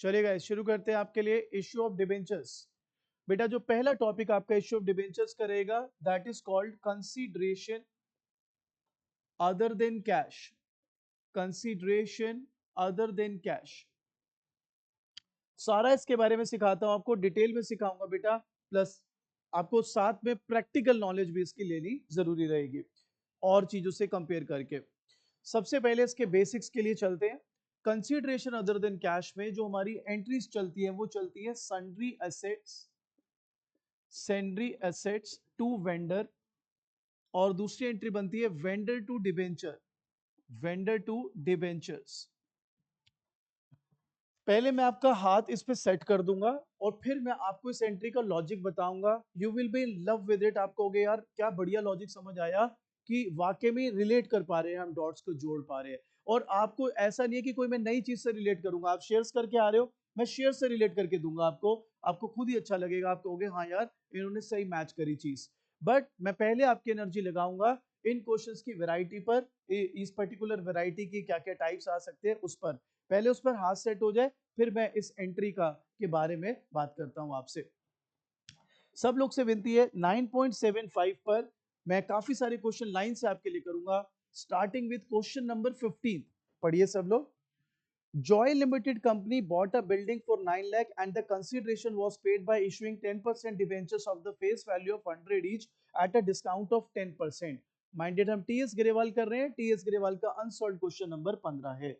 चलेगा, शुरू करते हैं आपके लिए इश्यू ऑफ डिबेंचर्स। बेटा जो पहला टॉपिक आपका इश्यू ऑफ डिबेंचर्स करेगा that is called consideration other than cash. Consideration other than cash, सारा इसके बारे में सिखाता हूं आपको, डिटेल में सिखाऊंगा बेटा। प्लस आपको साथ में प्रैक्टिकल नॉलेज भी इसकी लेनी जरूरी रहेगी और चीजों से कंपेयर करके। सबसे पहले इसके बेसिक्स के लिए चलते हैं। कंसीडरेशन अदर देन कैश में जो हमारी एंट्रीज चलती है वो चलती है sundry assets, sundry assets to vendor, और दूसरी एंट्री बनती है vendor to debenture, vendor to debentures. पहले मैं आपका हाथ इस पे सेट कर दूंगा और फिर मैं आपको इस एंट्री का लॉजिक बताऊंगा। You will be in love with it. आप कहोगे यार क्या बढ़िया लॉजिक समझ आया कि वाकई में रिलेट कर पा रहे हैं, हम डॉट्स को जोड़ पा रहे हैं। और आपको ऐसा नहीं है कि कोई मैं नई चीज से रिलेट करूंगा, आप शेयर्स करके आ रहे हो, मैं शेयर से रिलेट करके दूंगा आपको, आपको खुद ही अच्छा लगेगा, आप कहोगे हाँ यार इन्होंने सही मैच करी चीज। बट मैं पहले आपकी एनर्जी लगाऊंगा इन क्वेश्चंस की वैरायटी पर, इस पर्टिकुलर वैरायटी की क्या क्या टाइप्स आ सकते हैं उस पर। पहले उस पर हाथ सेट हो जाए, फिर मैं इस एंट्री का के बारे में बात करता हूं आपसे। सब लोग से विनती है 9.75 पर मैं काफी सारे क्वेश्चन लाइन से आपके लिए करूंगा, स्टार्टिंग विद क्वेश्चन नंबर 15। पढ़िए सब लोग। Joy Limited company bought a building for 9 lakh and the consideration was paid by issuing 10% debentures of the face value of 100 each at a discount of 10%। Minded हम TS Grewal कर रहे हैं, TS Grewal का unsolved question number 15 है।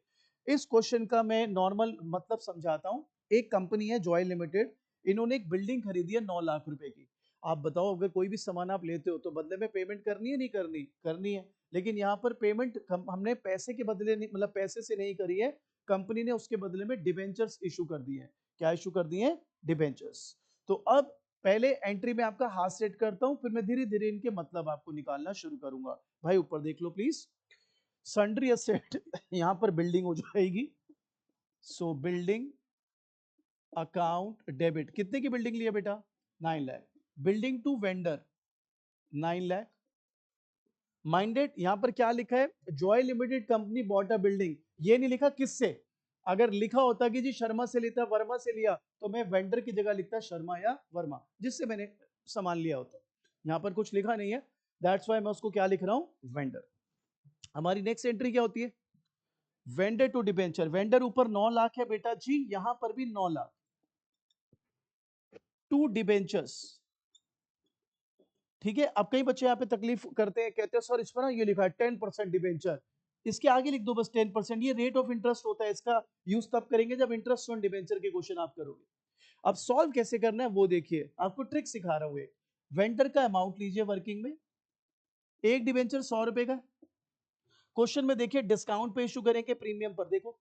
इस question का मैं normal मतलब समझाता हूं। एक कंपनी है जॉय लिमिटेड, इन्होंने एक बिल्डिंग खरीदी है 9 लाख रुपए की। आप बताओ अगर कोई भी सामान आप लेते हो तो बदले में पेमेंट करनी है नहीं करनी, करनी है। लेकिन यहाँ पर पेमेंट हमने पैसे के बदले नहीं, मतलब पैसे से नहीं करी है, कंपनी ने उसके बदले में डिबेंचर्स इशू कर दिए हैं। क्या इशू कर दिए हैं? डिबेंचर्स। तो अब पहले एंट्री में आपका हाथ सेट करता हूं, फिर मैं धीरे धीरे इनके मतलब आपको निकालना शुरू करूंगा। भाई ऊपर देख लो प्लीज। सन्ड्री एसेट यहां पर बिल्डिंग हो जाएगी। सो बिल्डिंग अकाउंट डेबिट, कितने की बिल्डिंग लिया बेटा? 9 lakh. Building to vendor 9 lakh. Minded यहां पर क्या लिखा है? Joy limited company bought a building, ये नहीं लिखा किससे। अगर लिखा होता कि जी शर्मा से लेता, वर्मा से लिया, तो मैं वेंडर की जगह लिखता शर्मा या वर्मा, जिससे मैंने सामान लिया होता। यहां पर कुछ लिखा नहीं है, दैट्स व्हाई मैं उसको क्या लिख रहा हूं? वेंडर। हमारी नेक्स्ट एंट्री क्या होती है? Vendor to debenture. वेंडर ऊपर 9 लाख है बेटा जी, यहां पर भी 9 लाख टू डिबेंचर्स। ठीक है। अब कई बच्चे यहाँ पे तकलीफ करते हैं, कहते हैं सर इस पर ना ये लिखा है 10% डिबेंचर, इसके आगे लिख दो बस 10%। ये रेट ऑफ इंटरेस्ट होता है, इसका यूज तब करेंगे जब इंटरेस्ट ऑन डिबेंचर के क्वेश्चन आप करोगे। अब सॉल्व कैसे करना है वो देखिए, आपको ट्रिक सिखा रहा हूं। वेंडर का अमाउंट लीजिए वर्किंग में, एक डिबेंचर 100 रुपए का। क्वेश्चन में देखिए डिस्काउंट पे इशू करेंगे, प्रीमियम पर देखो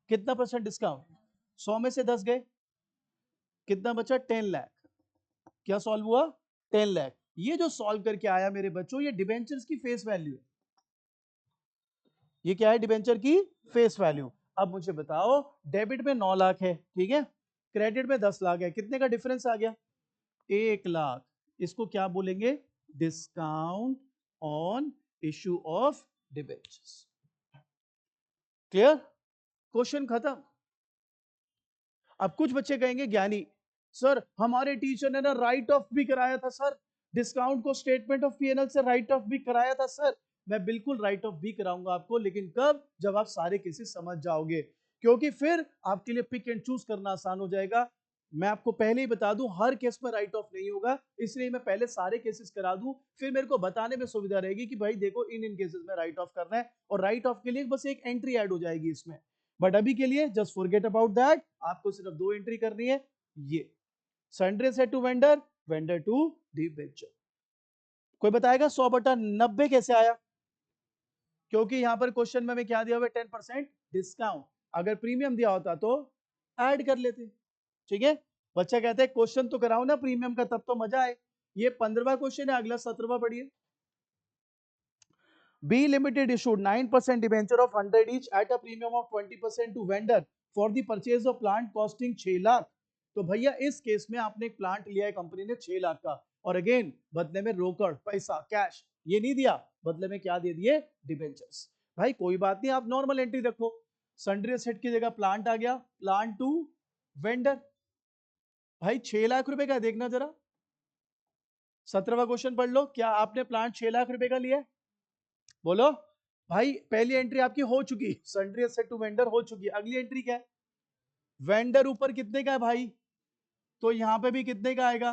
कितना परसेंट डिस्काउंट, 100 में से 10 गए, कितना बचा? 10 लाख। क्या सॉल्व हुआ? 10 लाख। ये जो सॉल्व करके आया मेरे बच्चों, ये डिबेंचर्स की फेस वैल्यू है। ये क्या है? डिबेंचर की फेस वैल्यू। अब मुझे बताओ, डेबिट में 9 लाख है, ठीक है, क्रेडिट में 10 लाख है, कितने का डिफरेंस आ गया? 1 लाख। इसको क्या बोलेंगे? Discount on issue of debentures. Clear? Question खत्म। अब कुछ बच्चे कहेंगे ज्ञानी सर हमारे टीचर ने ना राइट ऑफ भी कराया था सर, डिस्काउंट को स्टेटमेंट ऑफ पीएनएल से राइट ऑफ भी कराया था सर। मैं बिल्कुल राइट ऑफ भी कराऊंगा आपको, लेकिन कब? जब आप सारे केसेस समझ जाओगे, क्योंकि फिर आपके लिए पिक एंड चूज करना आसान हो जाएगा। मैं आपको पहले ही बता दूं हर केस में राइट ऑफ नहीं होगा, इसलिए मैं पहले सारे केसेस करा दूं, फिर मेरे को बताने में सुविधा रहेगी कि भाई देखो इन इन केसेस में राइट ऑफ करना है, और राइट ऑफ के लिए बस एक एंट्री ऐड हो जाएगी इसमें। बट अभी के लिए जस्ट फॉरगेट अबाउट दैट, आपको सिर्फ 2 एंट्री करनी है। ये sundry set to vendor, vendor to debenture. कोई बताएगा 100/90 कैसे आया? क्योंकि यहां पर क्वेश्चन में क्या दिया हुआ है? 10% डिस्काउंट। अगर प्रीमियम दिया होता तो ऐड कर लेते। ठीक है। बच्चा कहते हैं क्वेश्चन तो कराओ ना प्रीमियम का, तब तो मजा आए। ये 15वां क्वेश्चन है, अगला 17वां पढ़िए। B Limited issued 9% debenture of 100 each at a premium of 20% to vendor for the purchase of plant costing 6 lakh. तो भैया इस केस में आपने एक प्लांट लिया है कंपनी ने 6 लाख का, और अगेन बदले में रोकड़ पैसा कैश ये नहीं दिया, बदले में क्या दे दिए? डिबेंचर्स। भाई कोई बात नहीं, आप नॉर्मल एंट्री रखो, सन्ड्री एसेट की जगह प्लांट आ गया, प्लांट टू वेंडर। भाई 6 लाख रुपए का, देखना जरा 17वां क्वेश्चन पढ़ लो। क्या आपने प्लांट 6 लाख रुपए का लिया है? बोलो भाई। पहली एंट्री आपकी हो चुकी, सन्ड्री एसेट टू वेंडर हो चुकी है। अगली एंट्री क्या है? वेंडर ऊपर कितने का है भाई? तो यहां पे भी कितने का आएगा?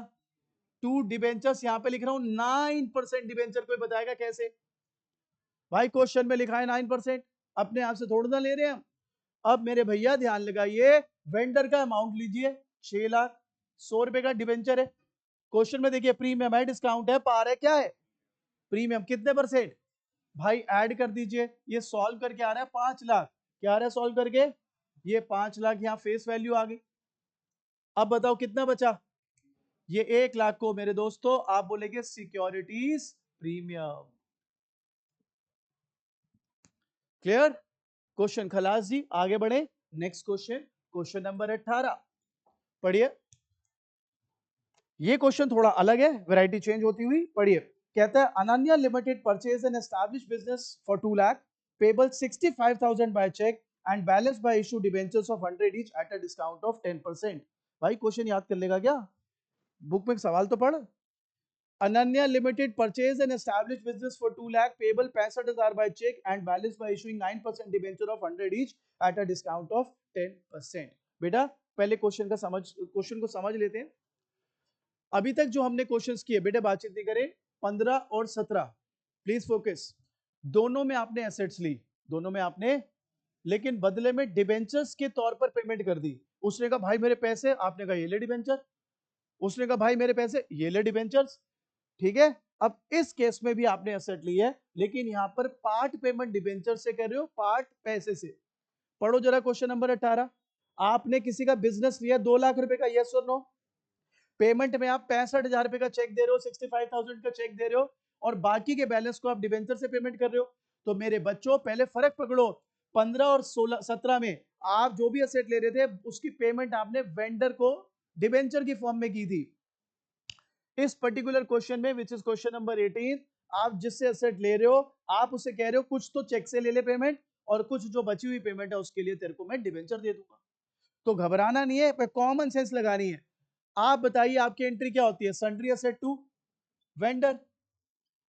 2 डिबेंचर्स, यहां पे लिख रहा हूं 9% डिबेंचर। कोई बताएगा कैसे? भाई क्वेश्चन में लिखा है 9%, अपने आप से थोड़ा ना ले रहे हैं हम। अब मेरे भैया ध्यान लगाइए, वेंडर का अमाउंट लीजिए 6 लाख, 100 रुपए का डिबेंचर है। क्वेश्चन में देखिए प्रीमियम है, डिस्काउंट है, पार है, क्या है? प्रीमियम कितने परसेंट? भाई ऐड कर दीजिए, ये सॉल्व करके आ रहा है 5 लाख। क्या आ रहा है सॉल्व करके? ये 5 लाख यहां फेस वैल्यू आ गई। अब बताओ कितना बचा? ये 1 लाख को मेरे दोस्तों आप बोलेंगे सिक्योरिटीज प्रीमियम। क्लियर? क्वेश्चन खलास जी, आगे बढ़े। नेक्स्ट क्वेश्चन, क्वेश्चन नंबर 18 पढ़िए। ये क्वेश्चन थोड़ा अलग है, वैरायटी चेंज होती हुई। पढ़िए, कहता है Ananya limited purchase an established business for 2 lakh, payable 65,000 by cheque and balance by issue debentures of 100 each at a discount of 10%। भाई क्वेश्चन याद कर लेगा क्या? बुक में सवाल तो पढ़। Ananya limited purchase an established business for 2 lakh, payable 65,000 by cheque and balance by issuing 9% debenture of 100 each at a discount of 10%। बेटा पहले क्वेश्चन को समझ लेते हैं। अभी तक जो हमने क्वेश्चंस किए बेटे, बातचीत नहीं करें, 15 और 17 प्लीज फोकस। दोनों में आपने एसेट्स ली, दोनों में आपने, लेकिन बदले में डिबेंचर्स के तौर पर पेमेंट कर दी। उसने कहा भाई मेरे पैसे, आपने कहा ये ले डिबेंचर। उसने कहा भाई मेरे पैसे, ये ले डिबेंचर्स। ठीक है, अब इस केस में भी आपने एसेट ली है, लेकिन यहां पर पार्ट पेमेंट डिबेंचर से कर रहे हो, पार्ट पैसे से। पढ़ो जरा क्वेश्चन नंबर 18। आपने किसी का बिजनेस लिया 2 लाख रुपए का, यस और नो? पेमेंट में आप 65,000 रुपए का चेक दे रहे हो, 65,000 का चेक दे रहे हो, और बाकी के बैलेंस को आप डिबेंचर से पेमेंट कर रहे हो। तो मेरे बच्चों पहले फर्क पकड़ो, 15 और 16 17 में आप जो भी असेट ले रहे थे उसकी पेमेंट आपने वेंडर को डिबेंचर की फॉर्म में की थी। इस पर्टिकुलर क्वेश्चन में, विच इज क्वेश्चन नंबर 18, आप जिससे असेट ले रहे हो आप उसे कह रहे हो कुछ तो चेक से ले ले पेमेंट, और कुछ जो बची हुई पेमेंट है उसके लिए तेरे को मैं डिबेंचर दे दूंगा। तो घबराना नहीं है, कॉमन सेंस लगानी है। आप बताइए आपकी एंट्री क्या होती है? Sundry asset to vendor.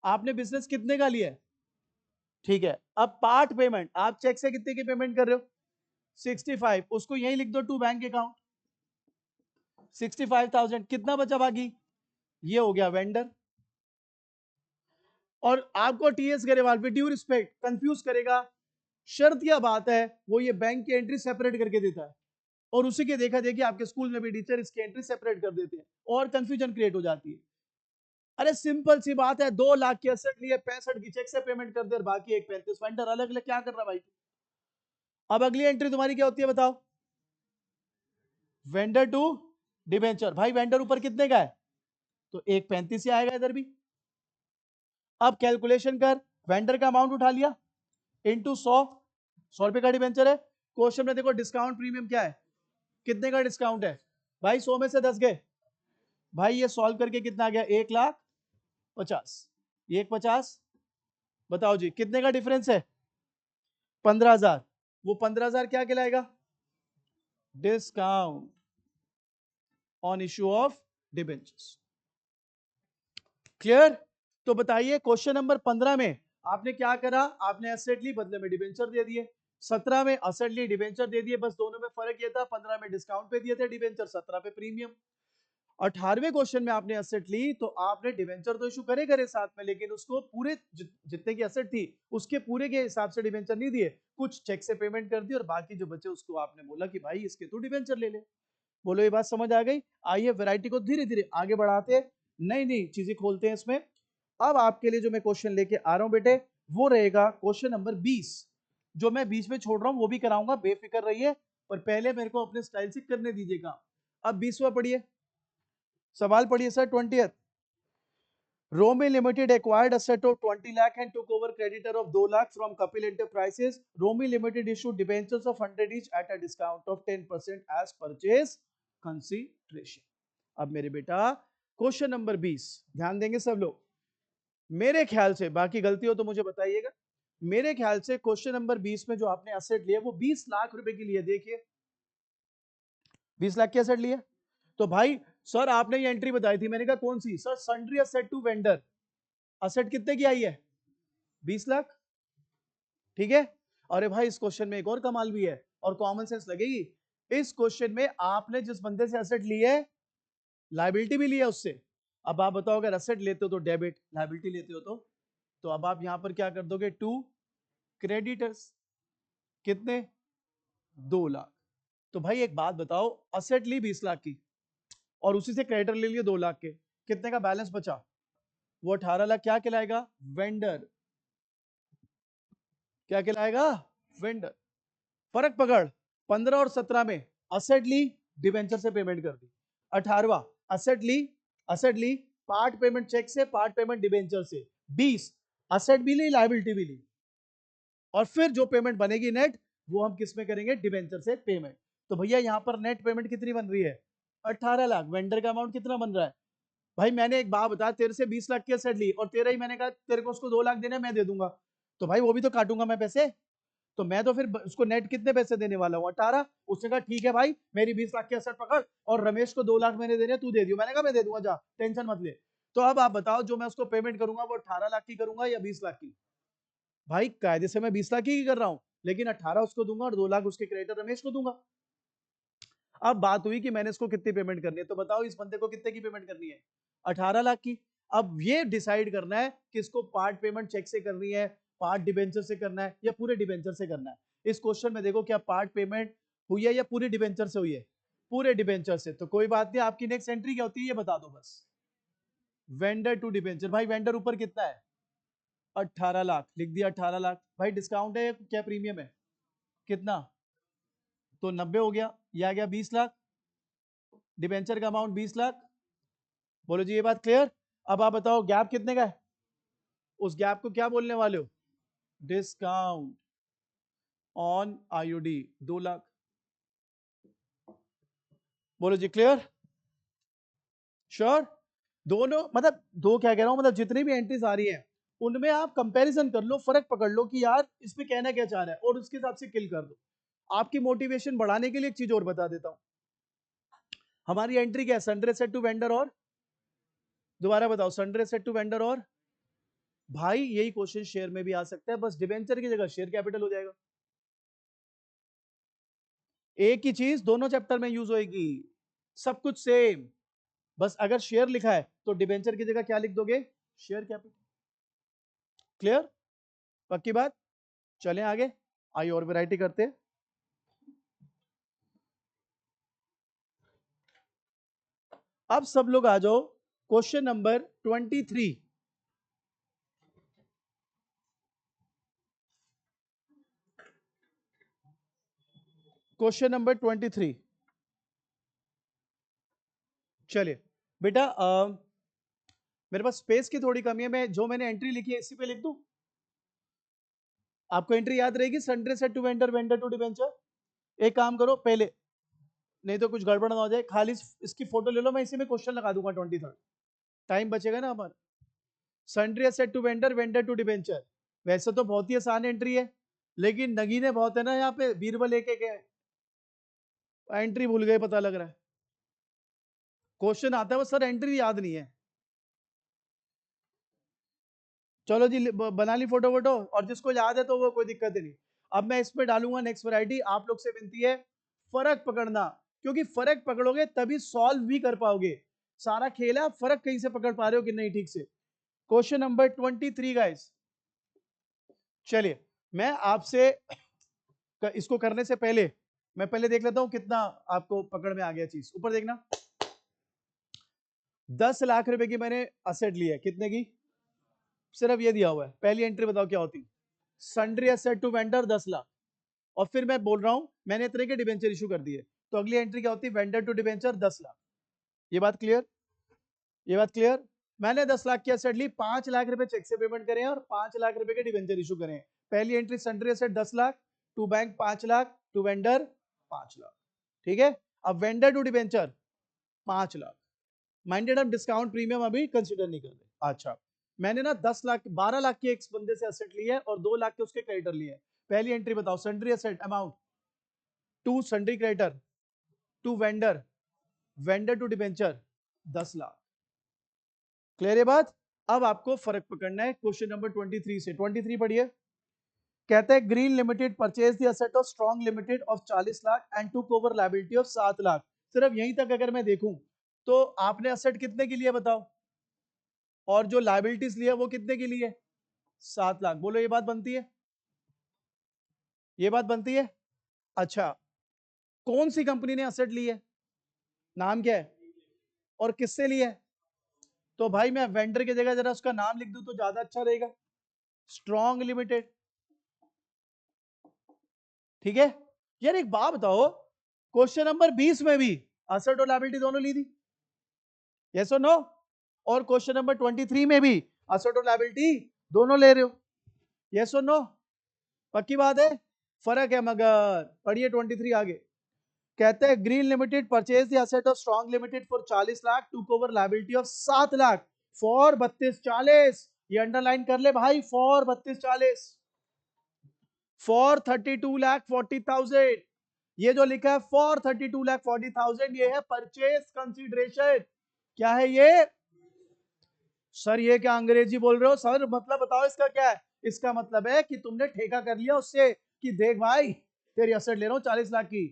आपने बिजनेस कितने का लिया है? ठीक है, अब पार्ट पेमेंट आप चेक से कितने की पेमेंट कर रहे हो? 65। उसको यही लिख दो, टू बैंक अकाउंट 65,000। कितना बचा बाकी? ये हो गया वेंडर। और आपको TS Grewal with due respect confuse करेगा। शर्त क्या बात है, वो ये बैंक की एंट्री सेपरेट करके देता है, और उसी के देखा देखिए आपके स्कूल में भी टीचर इसकी एंट्री सेपरेट कर देते हैं, और कंफ्यूजन क्रिएट हो जाती है। अरे सिंपल सी बात है, 2 लाख की एसेट लिए 65 की चेक से पेमेंट कर दे, और बाकी एक 35 वेंडर अलग अलग क्या कर रहा है भाई? अब अगली एंट्री तुम्हारी क्या होती है बताओ? Vendor to debenture. भाई वेंडर ऊपर कितने का है? तो एक 35 ही आएगा इधर भी। अब कैलकुलेशन कर, वेंडर का अमाउंट उठा लिया इंटू 100 रुपए का डिबेंचर है। क्वेश्चन में देखो डिस्काउंट प्रीमियम क्या है, कितने का डिस्काउंट है? भाई 100 में से 10 गए। भाई ये सॉल्व करके कितना आ गया? 1,50,000। ये 1,50,000, बताओ जी कितने का डिफरेंस है? 15,000। वो 15,000 क्या कहलाएगा? Discount on issue of debentures. Clear? तो बताइए क्वेश्चन नंबर 15 में आपने क्या करा? आपने एसेट ली, बदले में डिबेंचर दे दिए। 17 में एसेट ली, डिबेंचर दे दिए, बस दोनों में फर्क ये था, 15 में डिस्काउंट पे दिए थे डिबेंचर, 17 पे प्रीमियम। 18वें क्वेश्चन में आपने एसेट ली तो आपने डिबेंचर तो इशू करे साथ में, लेकिन उसको पूरे जितने की एसेट थी उसके पूरे के हिसाब से डिबेंचर नहीं दिए, कुछ चेक से पेमेंट कर दी, और बाकी जो बचे उसको आपने बोला कि भाई इसके तो डिबेंचर ले ले। बोलो ये बात समझ आ गई? आइए वैरायटी को धीरे धीरे आगे बढ़ाते हैं, नई नई चीजें खोलते हैं इसमें। अब आपके लिए जो मैं क्वेश्चन लेके आ रहा हूं बेटे, वो रहेगा क्वेश्चन नंबर 20। जो मैं बीच में छोड़ रहा हूं वो भी कराऊंगा, बेफिक्र रहिए, पर पहले मेरे को अपने स्टाइल से करने दीजिएगा। अब 20वां पढ़िए, सवाल पढ़िए sir. 20th, Romi Limited acquired asset of 20 lakh and took over creditor of 2 lakh from Kapil Enterprises. Romi Limited issued debentures of 100 each at a discount of 10% as purchase consideration. अब मेरे बेटा क्वेश्चन नंबर 20 ध्यान देंगे सब लोग, मेरे ख्याल से, बाकी गलती हो तो मुझे बताइएगा, मेरे ख्याल से क्वेश्चन नंबर 20 में जो आपने एसेट लिया वो 20 लाख रुपए के लिए, देखिए 20 लाख की एसेट लिए। तो भाई सर आपने ये एंट्री बताई थी, मैंने कहा कौन सी sir, sundry asset to vendor, asset कितने की आई है 20 लाख, ठीक है। अरे भाई इस क्वेश्चन में एक और कमाल भी है और कॉमन सेंस लगेगी, इस क्वेश्चन में आपने जिस बंदे से एसेट ली है लायबिलिटी भी लिया उससे। अब आप बताओ अगर एसेट लेते हो तो डेबिट, लायबिलिटी लेते हो तो अब आप यहां पर क्या कर दोगे, टू क्रेडिटर्स, कितने 2 लाख। तो भाई एक बात बताओ, एसेट ली 20 लाख की और उसी से क्रेडिटर ले लिए 2 लाख के, कितने का बैलेंस बचा, वो 18 लाख क्या कहलाएगा, वेंडर, क्या कहलाएगा, वेंडर। फर्क पकड़, 15 और 17 में असेट ली, डिवेंचर से पेमेंट कर दी, 18वां असेट ली पार्ट पेमेंट चेक से, पार्ट पेमेंट डिवेंचर से, 20 असेट भी ली लायबिलिटी भी ली, और फिर जो पेमेंट बनेगी नेट वो हम किस में करेंगे, डिवेंचर से पेमेंट। तो भैया यहां पर नेट पेमेंट कितनी बन रही है, 18 लाख। वेंडर का अमाउंट कितना बन रहा है, भाई मैंने एक बात बता, तेरे से 20 लाख की असेट ली और तेरा ही मैंने कहा तेरे को उसको 2 लाख देने मैं दे दूंगा, तो भाई वो भी तो काटूंगा मैं पैसे, तो मैं तो फिर उसको नेट कितने पैसे देने वाला हूँ, 18। उसने कहा ठीक है भाई मेरी 20 लाख की असेट पकड़ और रमेश को 2 लाख मैंने देने, तू दे दियो, मैंने कहा मैं दे दूंगा, जा टेंशन मत ले। तो अब आप बताओ जो मैं उसको पेमेंट करूंगा वो 18 लाख की करूंगा या 20 लाख की, भाई कायदे से मैं 20 लाख की कर रहा हूं, लेकिन 18 उसको दूंगा और 2 लाख उसके क्रेडिटर रमेश को दूंगा। अब बात हुई कि मैंने इसको कितनी पेमेंट करनी है, तो बताओ इस बंदे को कितने की पेमेंट करनी है, 18 लाख की। अब ये डिसाइड करना है कि इसको पार्ट पेमेंट चेक से करनी है, पार्ट डिबेंचर से करना है या पूरे डिबेंचर से करना है। इस क्वेश्चन में देखो क्या पार्ट पेमेंट हुई है या पूरे डिबेंचर से हुई है, पूरे डिबेंचर से, तो कोई बात नहीं, आपकी नेक्स्ट एंट्री क्या होती है ये बता दो बस, वेंडर टू डिबेंचर। भाई वेंडर ऊपर कितना है, 18 लाख, लिख दिया 18 लाख। भाई डिस्काउंट है क्या प्रीमियम है, कितना, तो 90 हो गया, ये आ गया 20 लाख, डिबेंचर का अमाउंट 20 लाख। बोलो जी ये बात क्लियर। अब आप बताओ गैप कितने का है, उस गैप को क्या बोलने वाले हो, डिस्काउंट ऑन आईओडी 2 लाख। बोलो जी क्लियर, श्योर। दोनों मतलब दो क्या कह रहा हूं, मतलब जितनी भी एंट्रीज आ रही हैं उनमें आप कंपैरिजन कर लो, फर्क पकड़ लो कि यार इसमें कहना क्या चाह रहा है और उसके हिसाब से किल कर दो। आपकी मोटिवेशन बढ़ाने के लिए एक चीज और बता देता हूं, हमारी एंट्री क्या है, सन्ड्री एसेट टू वेंडर और, दोबारा बताओ, सन्ड्री एसेट टू वेंडर और, भाई यही क्वेश्चन शेयर में भी आ सकता है, बस डिबेंचर की जगह शेयर कैपिटल हो जाएगा। एक ही चीज दोनों चैप्टर में यूज होगी, सब कुछ सेम, बस अगर शेयर लिखा है तो डिबेंचर की जगह क्या लिख दोगे, शेयर कैपिटल। क्लियर, पक्की बात। चलें आगे, आइए और वैरायटी करते हैं। अब सब लोग आ जाओ क्वेश्चन नंबर 23। क्वेश्चन नंबर 23, चलिए बेटा मेरे पास स्पेस की थोड़ी कमी है, मैं जो मैंने एंट्री लिखी है इसी पे लिख दूं, आपको एंट्री याद रहेगी, sundry asset to vendor, vendor to debenture. एक काम करो पहले, नहीं तो कुछ गड़बड़ ना हो जाए, खाली इसकी फोटो ले लो, मैं इसी में क्वेश्चन लगा दूंगा 23, टाइम बचेगा ना हमारा। Sundry asset to vendor, vendor to debenture, वैसे तो बहुत ही आसान एंट्री है, लेकिन नगीने बहुत है ना यहाँ पे, बीरबल एक एक है, एंट्री भूल गए पता लग रहा है, क्वेश्चन आता है वो सर एंट्री याद नहीं है। चलो जी बना ली फोटो वोटो, और जिसको याद है तो वो कोई दिक्कत ही नहीं। अब मैं इसमें डालूंगा नेक्स्ट वैरायटी, आप लोग से विनती है फर्क पकड़ना, क्योंकि फर्क पकड़ोगे तभी सॉल्व भी कर पाओगे, सारा खेल है आप फर्क कहीं से पकड़ पा रहे हो कि नहीं ठीक से। क्वेश्चन नंबर 23 गाइस, चलिए मैं आपसे इसको करने से पहले मैं पहले देख लेता हूं कितना आपको पकड़ में आ गया चीज, ऊपर देखना, 10 लाख रुपए की मैंने असेट ली है, कितने की, सिर्फ ये दिया हुआ है, पहली एंट्री बताओ क्या होती, sundry asset to vendor 10 lakh, और फिर मैं बोल रहा हूं मैंने इतने के डिबेंचर इशू कर दिए, तो अगली एंट्री क्या होती है, वेंडर टू डिबेंचर 10 लाख। ये बात क्लियर, ये बात क्लियर। मैंने 10 लाख की एसेट ली, 5 लाख रुपए चेक से पेमेंट करें और 5 लाख रुपए के डिबेंचर इशू करें। पहली entry sundry asset 10 lakh, to bank 5 lakh, to vendor 5 lakh, ठीक है। अब vendor to debenture 5 lakh, minded हम डिस्काउंट प्रीमियम अभी कंसिडर नहीं कर रहे, अच्छा। मैंने ना 10 लाख 12 लाख के एक बंदे से एसेट लिए है और 2 लाख के उसके क्रेडिटर लिए है। पहली एंट्री बताओ, sundry asset amount to sundry creditor to vendor, vendor to debenture 10 lakh. Clear है बात? अब आपको फर्क पकड़ना है क्वेश्चन नंबर 23 से। 23 पढ़िए। कहते हैं green limited purchase the asset of strong limited of 40 lakh and to cover liability of 7 lakh. सिर्फ यहीं तक अगर मैं देखूं तो आपने एसेट कितने के लिए बताओ, और जो लायबिलिटीज लिया वो कितने के लिए? 7 लाख। बोलो ये बात बनती है? ये बात बनती है? अच्छा, कौन सी कंपनी ने एसेट ली है, नाम क्या है, और किससे ली है? तो भाई मैं वेंडर की जगह जरा उसका नाम लिख दूं तो ज्यादा अच्छा रहेगा, स्ट्रॉन्ग लिमिटेड। ठीक है यार, एक बात बताओ, क्वेश्चन नंबर 20 में भी एसेट और लायबिलिटी दोनों ली थी, यस और नो? और क्वेश्चन नंबर 23 में भी एसेट और लायबिलिटी दोनों ले रहे हो, यस और नो? पक्की बात है? फर्क है मगर। पढ़िए 23 आगे। कहते हैं green limited purchase the asset of strong limited for 40 lakh to cover liability of 7 lakh for 3240। ये अंडरलाइन कर ले भाई, फॉर 3240, फॉर 32,40,000। ये जो लिखा है फॉर 32,40,000 ये है परचेज कंसीडरेशन। क्या है ये? सर ये क्या अंग्रेजी बोल रहे हो सर, मतलब बताओ इसका क्या है? इसका मतलब है कि तुमने ठेका कर लिया उससे कि देख भाई तेरी एसेट ले रहा हूं 40 लाख की,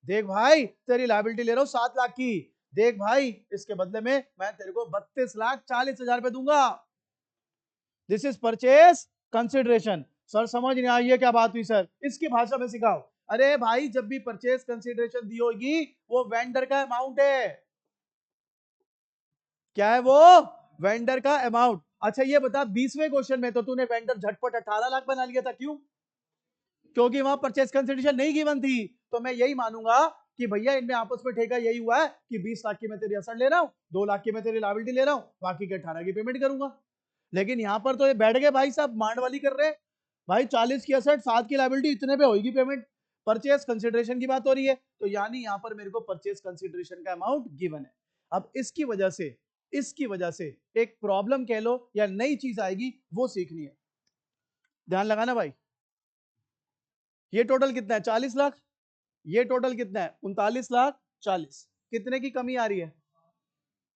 देख भाई तेरी लायबिलिटी ले रहा हूं 7 लाख की, देख भाई इसके बदले में मैं तेरे को 32,40,000 रुपए दूंगा। This is purchase consideration. Sir समझ नहीं आई, ये क्या बात हुई सर, इसकी भाषा में सिखाओ। अरे भाई जब भी परचेज कंसिडरेशन दी होगी वो वेंडर का अमाउंट है। क्या है वो? वेंडर का अमाउंट। अच्छा ये बता 20वें क्वेश्चन में तो तूने वेंडर झटपट 18 लाख बना लिया था, क्यों? क्योंकि वहां परचेज कंसिडरेशन नहीं गिवन थी। तो मैं यही मानूंगा कि भैया इनमें आपस में ठेका यही हुआ है कि 20 लाख की मैं तेरी एसेट ले रहा हूं, 2 लाख की मैं तेरी लायबिलिटी ले रहा हूं, बाकी के 18 की पेमेंट करूंगा। लेकिन यहां पर तो ये बैठ गए भाई साहब मांड वाली कर रहे हैं। भाई 40 की एसेट 7 की लायबिलिटी, इतने पे होगी पेमेंट, परचेज कंसिडरेशन की बात हो रही है, तो यानी यहां पर मेरे को परचेज कंसिडरेशन का अमाउंट गिवन है। अब इसकी वजह से एक प्रॉब्लम कह लो या नई चीज आएगी वो सीखनी है। ध्यान लगाना भाई। ये टोटल कितना है? 40 लाख। ये टोटल कितना है? 39,40,000। कितने की कमी आ रही है?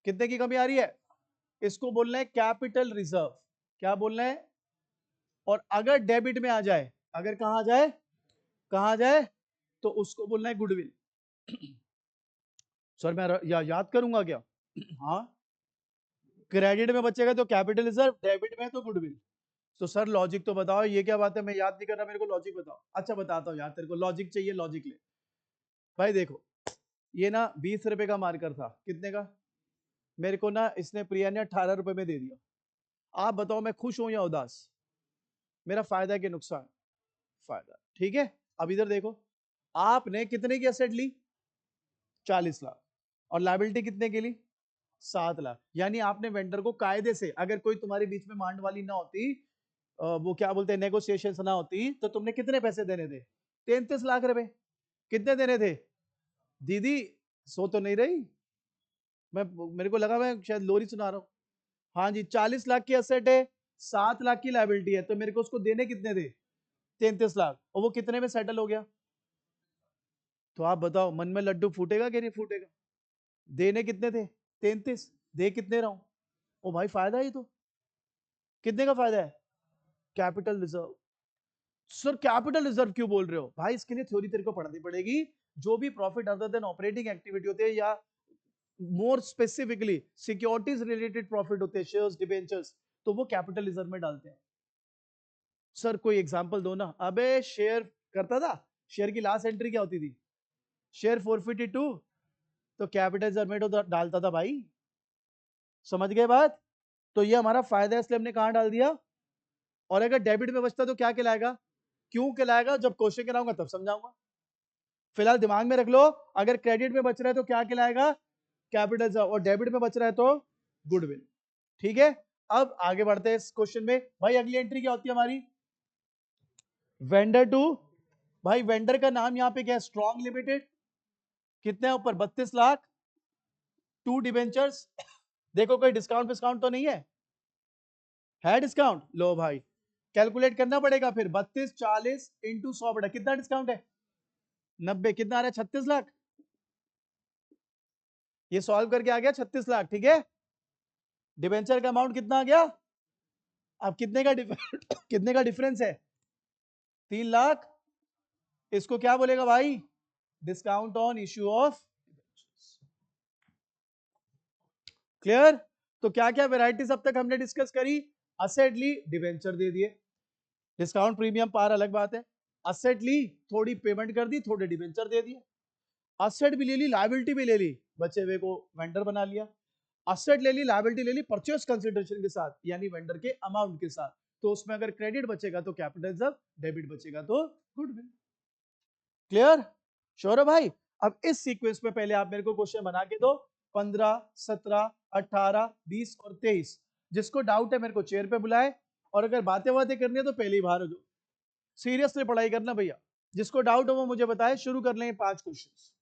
कितने की कमी आ रही है? इसको बोलना है कैपिटल रिजर्व। क्या बोलना है? और अगर डेबिट में आ जाए, अगर कहां आ जाए, कहां आ जाए, तो उसको बोलना है गुडविल। सर मैं याद करूंगा क्या? हाँ, क्रेडिट में बचेगा तो कैपिटल रिजर्व, डेबिट में तो गुडविल। तो सर लॉजिक तो बताओ, ये क्या बात है, मैं याद नहीं कर रहा, मेरे को लॉजिक बताओ। अच्छा बताता हूँ यार, तेरे को लॉजिक चाहिए, लॉजिक ले। भाई देखो, ये ना 20 रुपए का मार्कर था, कितने का? मेरे को ना इसने प्रिया ने 18 रुपए में दे दिया। आप बताओ मैं खुश हूं या उदास? मेरा फायदा है कि नुकसान? फायदा। ठीक है, अब इधर देखो, आपने कितने की एसेट ली? 40 लाख। और लायबिलिटी कितने की ली? 7 लाख। यानी आपने वेंडर को कायदे से, अगर कोई तुम्हारे बीच में मांड वाली ना होती, वो क्या बोलते हैं नेगोशिएशन ना होती, तो तुमने कितने पैसे देने थे? 33 लाख रुपए। कितने देने थे? दीदी सो तो नहीं रही? मैं, मेरे को लगा मैं शायद लोरी सुना रहा हूँ। हाँ जी, 40 लाख की एसेट है, 7 लाख की लायबिलिटी है, तो मेरे को उसको देने कितने थे? 33 लाख। और वो कितने में सेटल हो गया? तो आप बताओ मन में लड्डू फूटेगा कि नहीं फूटेगा? देने कितने थे? 33। दे कितने रहा हूं? ओ भाई फायदा ही तो। कितने का फायदा है? Capital reserve. Sir capital reserve क्यों बोल रहे हो भाई? इसके लिए थ्योरी तेरे को पढ़नी पड़ेगी। जो भी profit other than operating activity होते हैं, या more specifically securities related profit होते हैं, शेयर्स डिबेंचर्स, तो वो कैपिटल रिजर्व में डालते हैं। सर कोई एग्जांपल दो ना। अबे शेयर करता था, शेयर की लास्ट एंट्री क्या होती थी? शेयर 452, तो कैपिटल रिजर्व में तो डालता था भाई। समझ गए बात? तो ये हमारा फायदा है, इसलिए हमने कहां डाल दिया। और अगर डेबिट में बचता तो क्या कहलाएगा? क्यों कहलाएगा? जब क्वेश्चन कराऊंगा तब समझाऊंगा। फिलहाल दिमाग में रख लो, अगर क्रेडिट में बच रहा है तो क्या कहलाएगा? Capital reserve. और डेबिट में बच रहा है तो गुडविल। ठीक है, अब आगे बढ़ते हैं इस क्वेश्चन में। भाई अगली एंट्री क्या होती है हमारी? Vendor to. भाई वेंडर का नाम यहां पे क्या है? Strong limited. कितने है ऊपर? 32 लाख। To debentures. देखो कोई डिस्काउंट डिस्काउंट तो नहीं है? है डिस्काउंट, लो भाई कैलकुलेट करना पड़ेगा फिर 32 40 इंटू 100 बटा कितना डिस्काउंट है 90, कितना आ रहा है 36 लाख। ये सॉल्व करके आ गया 36 लाख, ठीक है। डिबेंचर का अमाउंट कितना आ गया, अब कितने का कितने का डिफरेंस है 3 लाख। इसको क्या बोलेगा भाई, discount on issue of. Clear. तो क्या क्या वेराइटीज अब तक हमने डिस्कस करी, असेट ली डिवेंचर दे दिए, डिस्काउंट प्रीमियम पार अलग बात है। असेट ली थोड़ी पेमेंट कर दी, थोड़े डिवेंचर दे दिए। असेट भी ले ली लायबिलिटी भी ले ली, बचे हुए को वेंडर बना लिया। असेट ले ली लायबिलिटी ले ली परचेस कंसिडरेशन के साथ यानी वेंडर के अमाउंट के साथ, तो उसमें अगर क्रेडिट बचेगा तो कैपिटल रिजर्व, डेबिट बचेगा तो गुडविल। क्लियर, श्योर है भाई। अब इस सीक्वेंस में पहले आप मेरे को क्वेश्चन बना के दो 15 17 18 20 और 23। जिसको डाउट है मेरे को चेयर पे बुलाए, और अगर बातें बातें करनी है तो पहले ही बाहर हो जाओ। सीरियसली पढ़ाई करना भैया, जिसको डाउट हो वो मुझे बताए। शुरू कर लें 5 क्वेश्चंस।